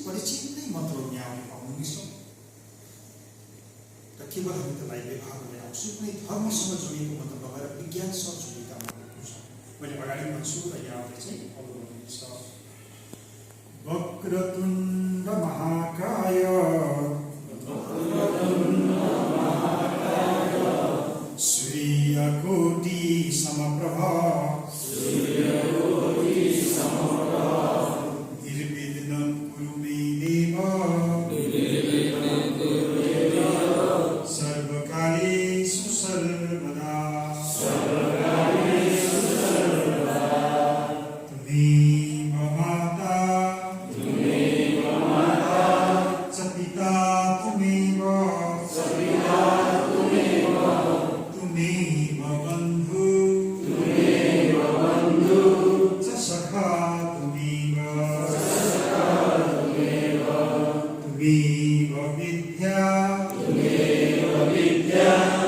परिचित नै मन्त्रहरू यहाँ आउने पाउनुहुनेछौँ र केवल हामी त्यसलाई व्यवहारमा ल्याउँछौँ। कुनै धर्मसँग जोडिएको मन्त्र नभएर विज्ञानसँग जोडिएका मन्त्रहरू छन्। मैले अगाडि भन्छु र यहाँले चाहिँ फलो गर्नुहुन्छ। वक्रतुण्ड महाकाय सूर्यकोटि समप्रभा निर्विघ्नं कुरु मे देव सर्वकालेषु सर्वदा। त्वमेव माता च पिता त्वमेव त्वमेव बन्धु च सखा त्वमेव त्वमेव विद्या